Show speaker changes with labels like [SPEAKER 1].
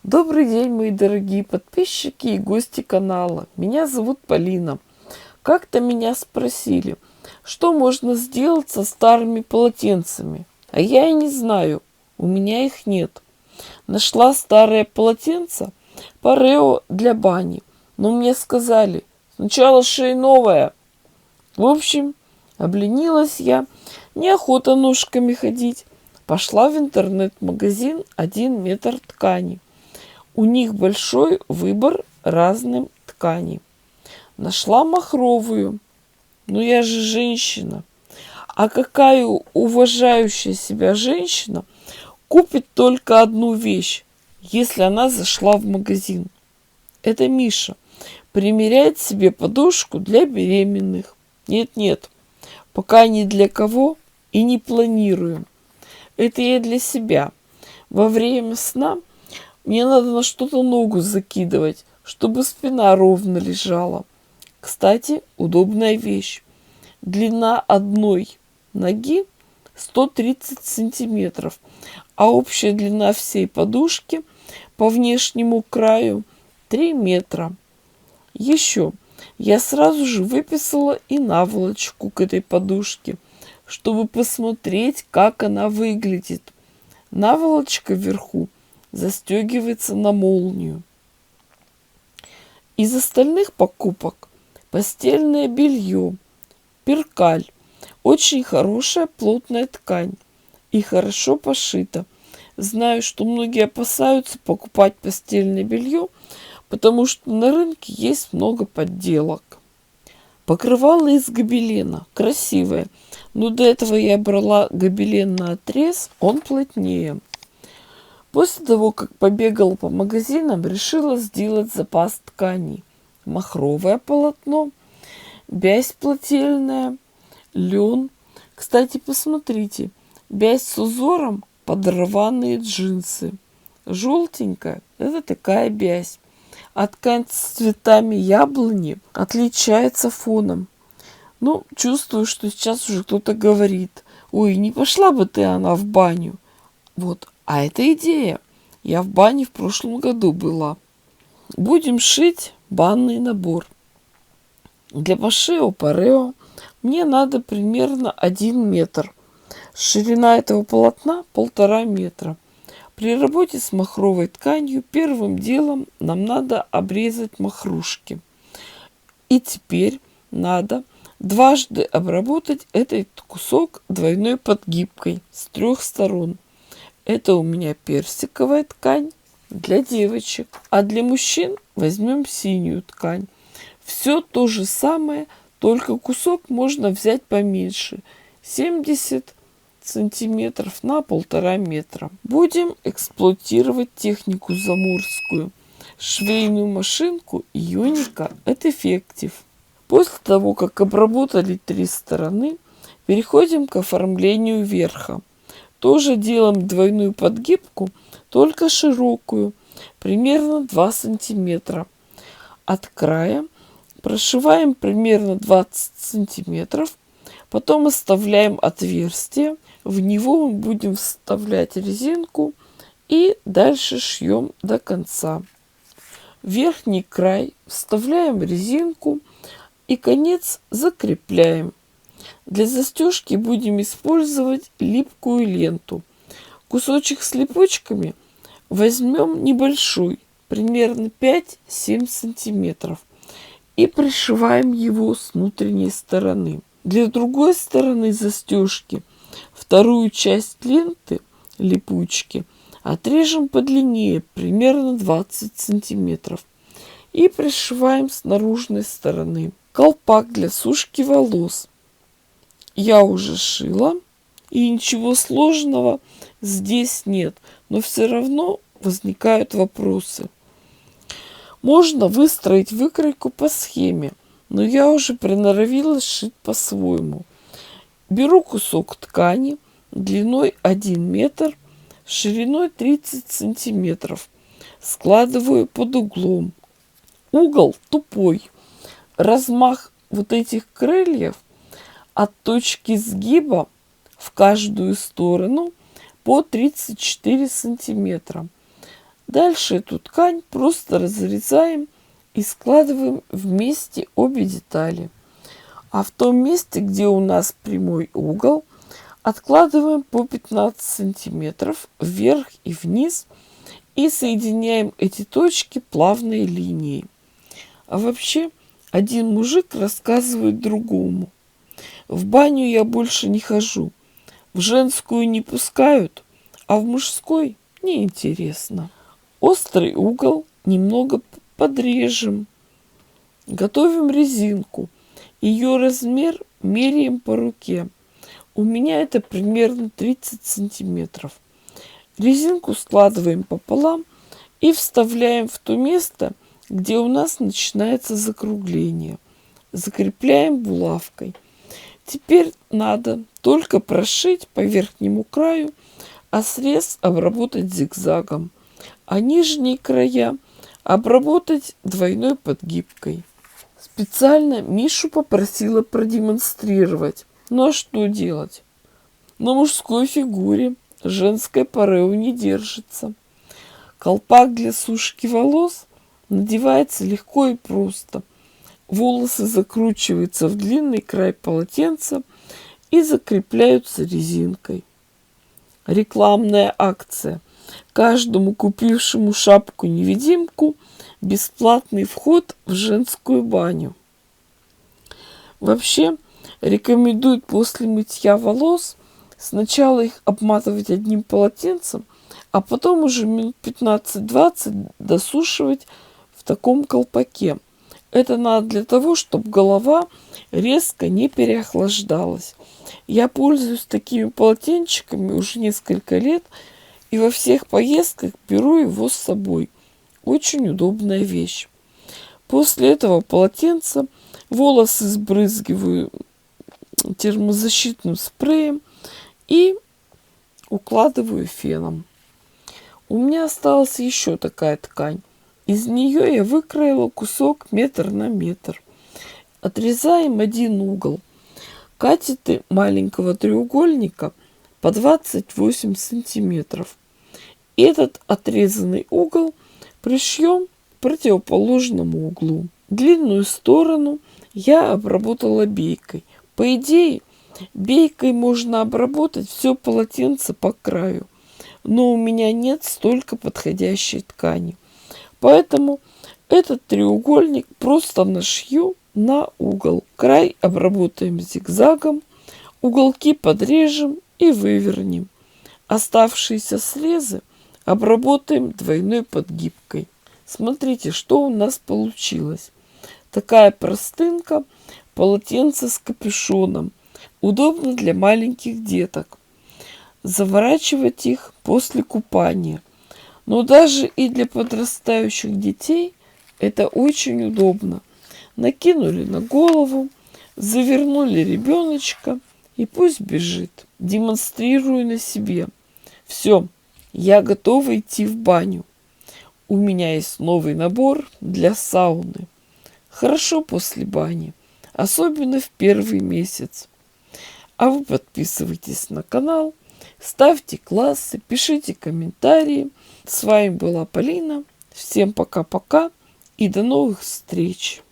[SPEAKER 1] Добрый день, мои дорогие подписчики и гости канала. Меня зовут Полина. Как-то меня спросили, что можно сделать со старыми полотенцами. А я и не знаю, у меня их нет. Нашла старое полотенце парео для бани, но мне сказали, сначала шей новое. В общем, обленилась я, неохота ножками ходить. Пошла в интернет-магазин «1 метр ткани». У них большой выбор разных тканей. Нашла махровую. Но я же женщина. А какая уважающая себя женщина купит только одну вещь, если она зашла в магазин? Это Миша примеряет себе подушку для беременных. Нет, пока ни для кого и не планирую. Это я для себя. Во время сна мне надо на что-то ногу закидывать, чтобы спина ровно лежала. Кстати, удобная вещь. Длина одной ноги 130 сантиметров, а общая длина всей подушки по внешнему краю 3 метра. Еще я сразу же выписала и наволочку к этой подушке, чтобы посмотреть, как она выглядит. Наволочка вверху застегивается на молнию. Из остальных покупок постельное белье, перкаль, очень хорошая плотная ткань и хорошо пошита. Знаю, что многие опасаются покупать постельное белье, потому что на рынке есть много подделок. Покрывало из гобелена, красивое, но до этого я брала гобелен на отрез, он плотнее. После того, как побегала по магазинам, решила сделать запас тканей. Махровое полотно, бязь плательная, лен. Кстати, посмотрите, бязь с узором под рваные джинсы. Желтенькая – это такая бязь. А ткань с цветами яблони отличается фоном. Ну, чувствую, что сейчас уже кто-то говорит: ой, не пошла бы ты она в баню. Вот, а это идея. Я в бане в прошлом году была. Будем шить банный набор. Для пошива парео мне надо примерно 1 метр. Ширина этого полотна 1,5 метра. При работе с махровой тканью первым делом нам надо обрезать махрушки. И теперь надо дважды обработать этот кусок двойной подгибкой с 3 сторон. Это у меня персиковая ткань для девочек, а для мужчин возьмем синюю ткань. Все то же самое, только кусок можно взять поменьше. 70 сантиметров на 1,5 метра. Будем эксплуатировать технику заморскую. Швейную машинку Юника от Effective. После того, как обработали 3 стороны, переходим к оформлению верха. Тоже делаем двойную подгибку, только широкую, примерно 2 сантиметра. От края прошиваем примерно 20 сантиметров, потом оставляем отверстие, в него мы будем вставлять резинку и дальше шьем до конца. В верхний край вставляем резинку и конец закрепляем. Для застежки будем использовать липкую ленту. Кусочек с липучками возьмем небольшой, примерно 5-7 сантиметров, и пришиваем его с внутренней стороны. Для другой стороны застежки вторую часть ленты липучки отрежем подлиннее, примерно 20 сантиметров, и пришиваем с наружной стороны. Колпак для сушки волос я уже шила, и ничего сложного здесь нет, но все равно возникают вопросы. Можно выстроить выкройку по схеме, но я уже приноровилась шить по-своему. Беру кусок ткани длиной 1 метр, шириной 30 сантиметров. Складываю под углом. Угол тупой. Размах вот этих крыльев от точки сгиба в каждую сторону по 34 сантиметра. Дальше эту ткань просто разрезаем и складываем вместе обе детали. А в том месте, где у нас прямой угол, откладываем по 15 сантиметров вверх и вниз и соединяем эти точки плавной линией. А вообще, один мужик рассказывает другому: в баню я больше не хожу, в женскую не пускают, а в мужской неинтересно. Острый угол немного подрежем. Готовим резинку. Ее размер меряем по руке. У меня это примерно 30 сантиметров. Резинку складываем пополам и вставляем в то место, где у нас начинается закругление. Закрепляем булавкой. Теперь надо только прошить по верхнему краю, а срез обработать зигзагом, а нижние края обработать двойной подгибкой. Специально Мишу попросила продемонстрировать. Ну а что делать? На мужской фигуре женской парео не держится. Колпак для сушки волос надевается легко и просто. Волосы закручиваются в длинный край полотенца и закрепляются резинкой. Рекламная акция. Каждому купившему шапку-невидимку бесплатный вход в женскую баню. Вообще, рекомендуют после мытья волос сначала их обматывать одним полотенцем, а потом уже минут 15-20 досушивать в таком колпаке. Это надо для того, чтобы голова резко не переохлаждалась. Я пользуюсь такими полотенчиками уже несколько лет и во всех поездках беру его с собой. Очень удобная вещь. После этого полотенца волосы сбрызгиваю термозащитным спреем и укладываю феном. У меня осталась еще такая ткань. Из нее я выкроила кусок 1 на 1 метр. Отрезаем один угол. Катеты маленького треугольника по 28 сантиметров. Этот отрезанный угол пришьем к противоположному углу. Длинную сторону я обработала бейкой. По идее, бейкой можно обработать все полотенце по краю, но у меня нет столько подходящей ткани. Поэтому этот треугольник просто нашью на угол. Край обработаем зигзагом, уголки подрежем и вывернем. Оставшиеся срезы обработаем двойной подгибкой. Смотрите, что у нас получилось. Такая простынка, полотенце с капюшоном. Удобно для маленьких деток. Заворачивать их после купания. Но даже и для подрастающих детей это очень удобно. Накинули на голову, завернули ребеночка и пусть бежит. Демонстрирую на себе. Все, я готова идти в баню. У меня есть новый набор для сауны. Хорошо после бани, особенно в первый месяц. А вы подписывайтесь на канал, ставьте классы, пишите комментарии. С вами была Полина. Всем пока-пока и до новых встреч.